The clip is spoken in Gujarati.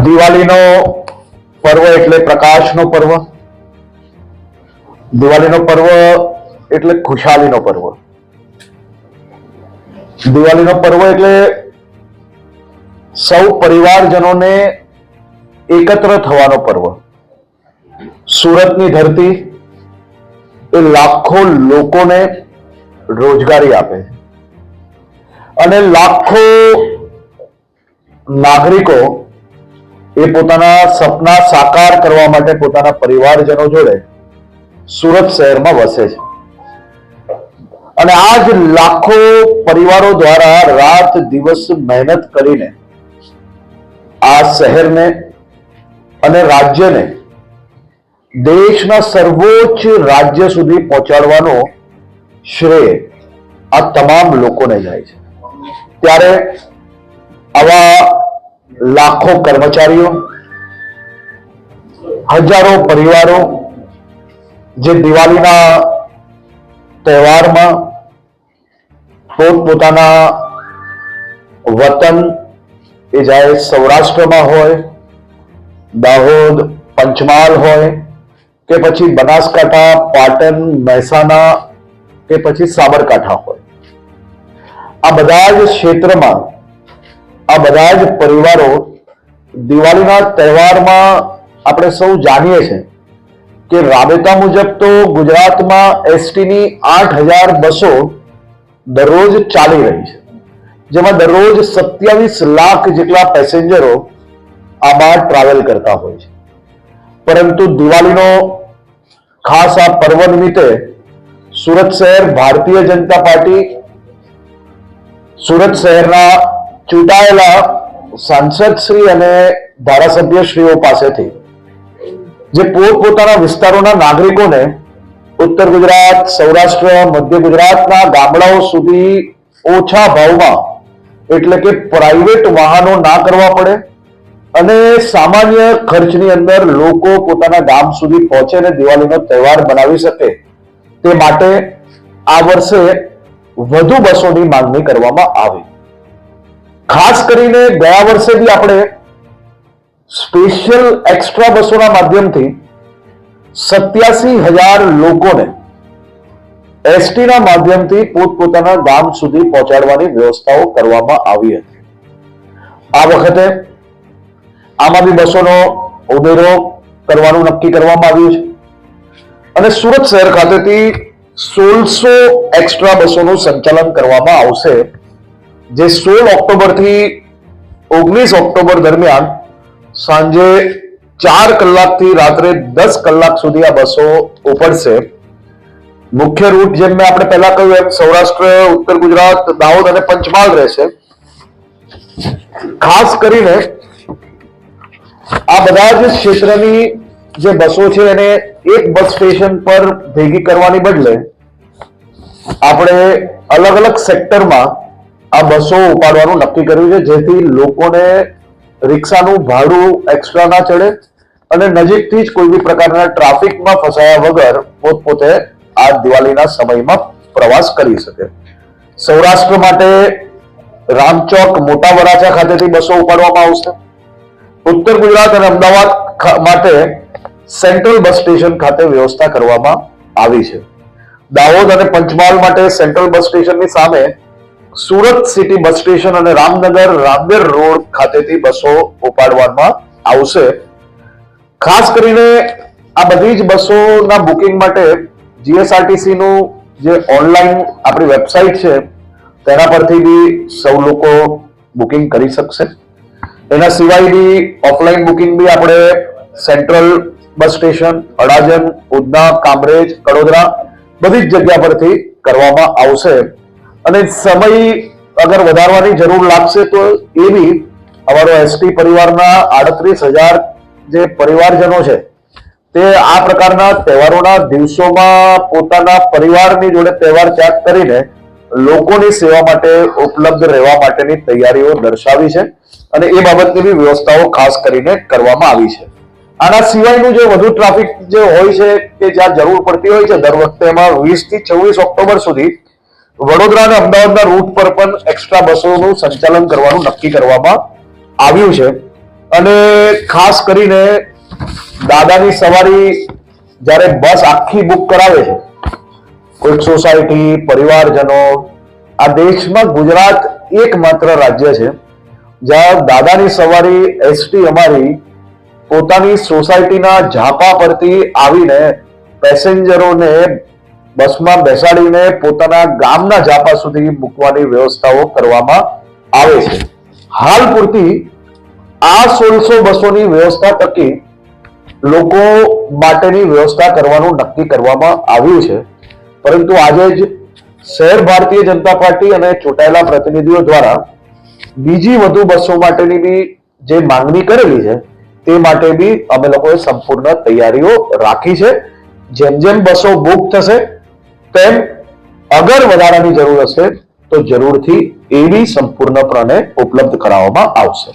દિવાળીનો પર્વ એટલે પ્રકાશનો પર્વ. દિવાળીનો પર્વ એટલે ખુશાલીનો પર્વ. દિવાળીનો પર્વ એટલે સૌ પરિવારજનોને એકત્ર થવાનો પર્વ. સુરતની ધરતી એ લાખો લોકોને રોજગારી આપે છે અને લાખો નાગરિકો એ પોતાના સપના સાકાર કરવા માટે પોતાના પરિવારજનો જોડે સુરત શહેરમાં વસે છે. અને આ જ લાખો પરિવારો દ્વારા રાત દિવસ મહેનત કરીને આ શહેરને અને રાજ્યને દેશના સર્વોચ્ચ રાજ્ય સુધી પહોંચાડવાનો શ્રેય આ તમામ લોકોને જાય છે. ત્યારે આવા લાખો કર્મચારીઓ, હજારો પરિવારો જે દિવાળીના તહેવારમાં પોતપોતાના વતન એ જાય સૌરાષ્ટ્રમાં હોય, દાહોદ, પંચમહાલ હોય કે પછી બનાસકાંઠા, પાટણ, મહેસાણા કે પછી સાબરકાંઠા હોય, આ બધા જ ક્ષેત્રમાં આ બધા જ પરિવારો દિવાળીના તહેવારમાં આપણે સૌ જાણીએ છીએ કે રાબેતા મુજબ તો ગુજરાતમાં એસટીની 8,000 બસો દરરોજ ચાલી રહી છે, જેમાં દરરોજ 27 લાખ જેટલા પેસેન્જરો આમાં ટ્રાવેલ કરતા હોય છે. પરંતુ દિવાળીનો ખાસ આ પર્વ નિમિત્તે સુરત શહેર ભારતીય જનતા પાર્ટી સુરત શહેરના ચૂંટાયેલા સાંસદશ્રી અને ધારાસભ્યશ્રીઓ પાસેથી જે પોતપોતાના વિસ્તારોના નાગરિકોને ઉત્તર ગુજરાત, સૌરાષ્ટ્ર, મધ્ય ગુજરાતના ગામડાઓ સુધી ઓછા ભાવમાં એટલે કે પ્રાઇવેટ વાહનો ના કરવા પડે અને સામાન્ય ખર્ચની અંદર લોકો પોતાના ગામ સુધી પહોંચે અને દિવાળીનો તહેવાર મનાવી શકે તે માટે આ વર્ષે વધુ બસોની માંગણી કરવામાં આવી. ખાસ કરીને ગયા વર્ષે બી આપણે સ્પેશિયલ એક્સ્ટ્રા બસોના માધ્યમથી 87,000 લોકોને એસટીના માધ્યમથી પોતપોતાના ગામ સુધી પહોંચાડવાની વ્યવસ્થાઓ કરવામાં આવી હતી. આ વખતે આમાં બી બસોનો ઉમેરો કરવાનું નક્કી કરવામાં આવ્યું છે અને સુરત શહેર ખાતેથી 1600 એક્સ્ટ્રા બસોનું સંચાલન કરવામાં આવશે, જે 16 ઓક્ટોબરથી 19 ઓક્ટોબર દરમિયાન સાંજે 4 કલાકથી રાત્રે 10 કલાક સુધી આ બસો ઉપડશે. મુખ્ય રૂટ જેમ મેં આપણે પહેલા કહ્યું એમ સૌરાષ્ટ્ર, ઉત્તર ગુજરાત, દાહોદ અને પંચમહાલ રહેશે. ખાસ કરીને આ બધા જ ક્ષેત્રની જે બસો છે એને એક બસ સ્ટેશન પર ભેગી કરવાની બદલે આપણે અલગ અલગ સેક્ટરમાં આ બસો ઉપાડવાનું નક્કી કર્યું છે, જેથી લોકોને રિક્ષાનું ભાડું એક્સ્ટ્રા ના ચડે અને નજીકથી જ કોઈ બી પ્રકારના ટ્રાફિકમાં ફસાયા વગર પોતપોતે આ દિવાળીના સમયમાં પ્રવાસ કરી શકે. સૌરાષ્ટ્ર માટે રામચોક, મોટા વરાછા ખાતેથી બસો ઉપાડવામાં આવશે. ઉત્તર ગુજરાત અને અમદાવાદ માટે સેન્ટ્રલ બસ સ્ટેશન ખાતે વ્યવસ્થા કરવામાં આવી છે. દાહોદ અને પંચમહાલ માટે સેન્ટ્રલ બસ સ્ટેશનની સામે સુરત સિટી બસ સ્ટેશન અને રામનગર, રામદેર રોડ ખાતેથી બસો ઉપાડવામાં આવશે. ખાસ કરીને આ બધી જ બસોના બુકિંગ માટે જીએસઆરટીસી નું જે ઓનલાઈન આપણી વેબસાઇટ છે તેના પરથી બી સૌ લોકો બુકિંગ કરી શકશે. એના સિવાય બી ઓફલાઈન બુકિંગ બી આપણે central bus station, Adajan, Udhna, Kamrej, Kadodara બધી જ જગ્યા પરથી કરવામાં આવશે. અને સમય અગર વધારવાની જરૂર લાગશે તો એ બી અમારો એસટી પરિવારના 38,000 જે પરિવારજનો છે તે આ પ્રકારના તહેવારોના દિવસોમાં પોતાના પરિવારની જોડે તહેવાર ત્યાગ કરીને લોકોની સેવા માટે ઉપલબ્ધ રહેવા માટેની તૈયારીઓ દર્શાવી છે અને એ બાબતની બી વ્યવસ્થાઓ ખાસ કરીને કરવામાં આવી છે. આના સિવાયનું જે વધુ ટ્રાફિક જે હોય છે કે જ્યાં જરૂર પડતી હોય છે દર વખતે એમાં 20 થી 26 ઓક્ટોબર સુધી વડોદરા અને અમદાવાદના રૂટ પર પણ એક્સ્ટ્રા બસોનું સંચાલન કરવાનું નક્કી કરવામાં આવ્યું છે. અને ખાસ કરીને દાદાની સવારી જ્યારે બસ આખી બુક કરાવે છે કોઈક સોસાયટી, પરિવારજનો, આ દેશમાં ગુજરાત એકમાત્ર રાજ્ય છે જ્યાં દાદાની સવારી એસટી અમારી પોતાની સોસાયટીના ઝાપા પરથી આવીને પેસેન્જરોને બસમાં બેસાડીને પોતાના ગામના ઝાપા સુધી મૂકવાની વ્યવસ્થાઓ કરવામાં આવે છે. હાલ પૂરતી આ 1600 બસોની વ્યવસ્થા થકી લોકો માટેની વ્યવસ્થા કરવાનું નક્કી કરવામાં આવ્યું છે. પરંતુ આજે જ શહેર ભારતીય જનતા પાર્ટી અને ચૂંટાયેલા પ્રતિનિધિઓ દ્વારા બીજી વધુ બસો માટેની બી જે માંગણી કરેલી છે તે માટે બી અમે લોકોએ સંપૂર્ણ તૈયારીઓ રાખી છે. જેમ જેમ બસો બુક થશે તેમ અગર વધારાની જરૂર હશે તો જરૂરથી એ બી સંપૂર્ણપણે ઉપલબ્ધ કરાવવામાં આવશે.